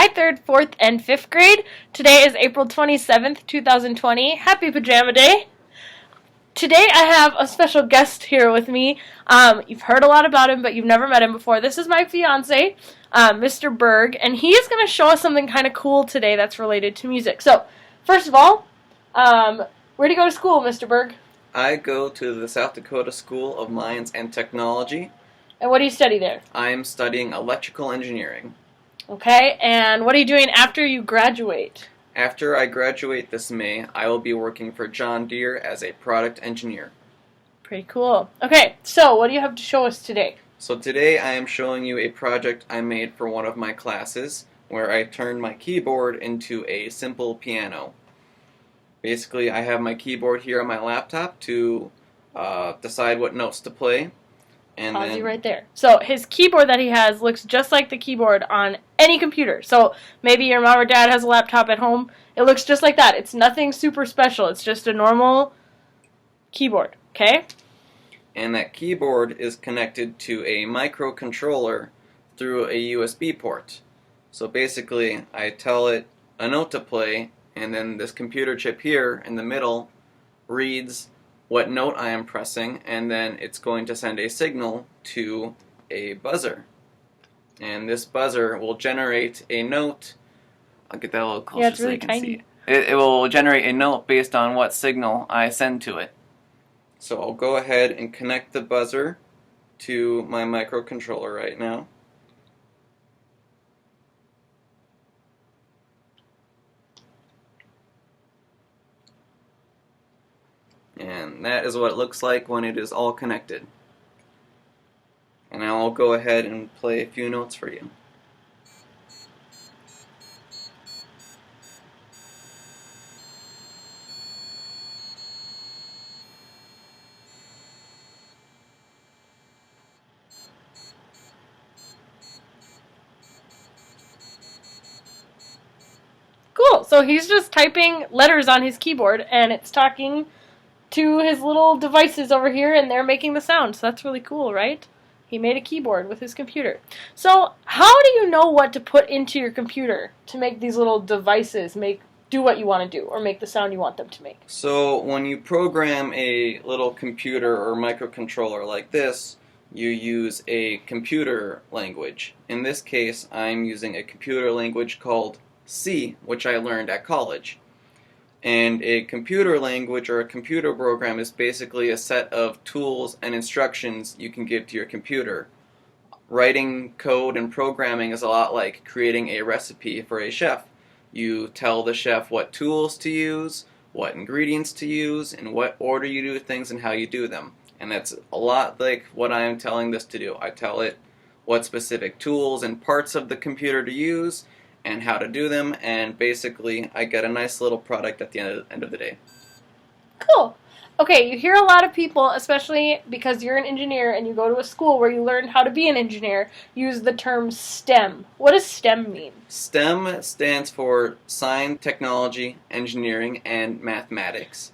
Hi, 3rd, 4th, and 5th grade. Today is April 27th, 2020. Happy Pajama Day. Today I have a special guest here with me. You've heard a lot about him, but you've never met him before. This is my fiance, Mr. Berg, and he is going to show us something kind of cool today that's related to music. So, first of all, where do you go to school, Mr. Berg? I go to the South Dakota School of Mines and Technology. And what do you study there? I am studying electrical engineering. Okay, and what are you doing after you graduate? After I graduate this May, I will be working for John Deere as a product engineer. Pretty cool. Okay, so what do you have to show us today? So today I am showing you a project I made for one of my classes where I turned my keyboard into a simple piano. Basically, I have my keyboard here on my laptop to decide what notes to play. And Pause you right there. So his keyboard that he has looks just like the keyboard on any computer. So maybe your mom or dad has a laptop at home. It looks just like that. It's nothing super special. It's just a normal keyboard, okay? And that keyboard is connected to a microcontroller through a USB port. So basically, I tell it a note to play, and then this computer chip here in the middle reads what note I am pressing, and then it's going to send a signal to a buzzer. And this buzzer will generate a note. I'll get that a little closer it's really so you can tiny. see it. It will generate a note based on what signal I send to it. So I'll go ahead and connect the buzzer to my microcontroller right now. And that is what it looks like when it is all connected. And now I'll go ahead and play a few notes for you. Cool. So he's just typing letters on his keyboard, and it's talking to his little devices over here, and they're making the sound. So that's really cool, right? He made a keyboard with his computer. So how do you know what to put into your computer to make these little devices do what you want to do, or make the sound you want them to make? So when you program a little computer or microcontroller like this, you use a computer language. In this case, I'm using a computer language called C, which I learned at college. And a computer language or a computer program is basically a set of tools and instructions you can give to your computer. Writing code and programming is a lot like creating a recipe for a chef. You tell the chef what tools to use, what ingredients to use, in what order you do things, and how you do them. And that's a lot like what I am telling this to do. I tell it what specific tools and parts of the computer to use, and how to do them, and basically I get a nice little product at the end of the day. Cool. Okay, you hear a lot of people, especially because you're an engineer and you go to a school where you learn how to be an engineer, use the term STEM. What does STEM mean? STEM stands for Science, Technology, Engineering, and Mathematics.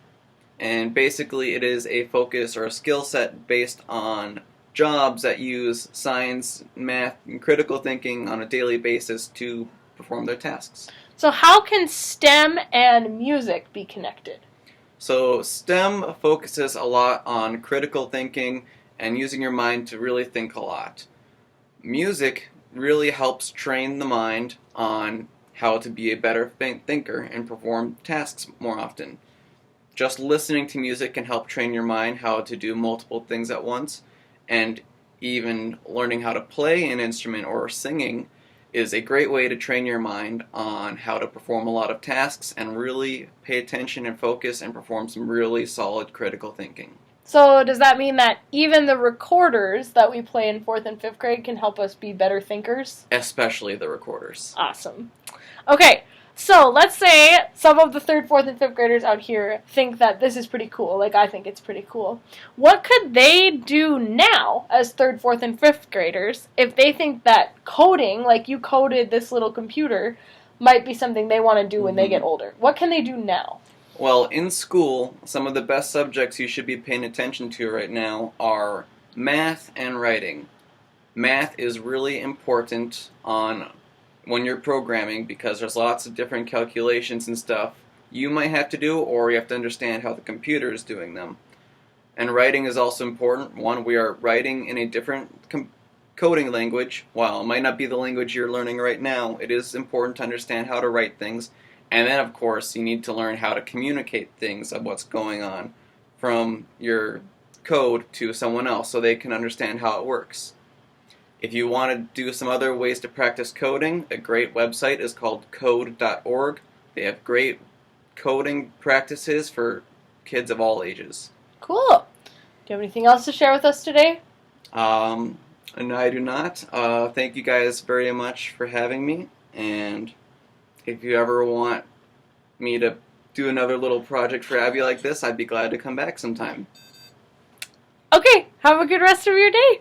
And basically it is a focus or a skill set based on jobs that use science, math, and critical thinking on a daily basis to perform their tasks. So how can STEM and music be connected? So STEM focuses a lot on critical thinking and using your mind to really think a lot. Music really helps train the mind on how to be a better thinker and perform tasks more often. Just listening to music can help train your mind how to do multiple things at once, and even learning how to play an instrument or singing is a great way to train your mind on how to perform a lot of tasks and really pay attention and focus and perform some really solid critical thinking. So does that mean that even the recorders that we play in 4th and 5th grade can help us be better thinkers? Especially the recorders. Awesome. Okay, so let's say some of the 3rd, 4th, and 5th graders out here think that this is pretty cool, like I think it's pretty cool. What could they do now as 3rd, 4th, and 5th graders if they think that coding, like you coded this little computer, might be something they want to do when they get older? What can they do now? Well, in school, some of the best subjects you should be paying attention to right now are math and writing. Math is really important on when you're programming, because there's lots of different calculations and stuff you might have to do, or you have to understand how the computer is doing them. And writing is also important. One, we are writing in a different coding language. While it might not be the language you're learning right now, it is important to understand how to write things. And then, of course, you need to learn how to communicate things of what's going on from your code to someone else so they can understand how it works. If you want to do some other ways to practice coding, a great website is called code.org. They have great coding practices for kids of all ages. Cool. Do you have anything else to share with us today? No, I do not. Thank you guys very much for having me, and if you ever want me to do another little project for Abby like this, I'd be glad to come back sometime. Okay, have a good rest of your day.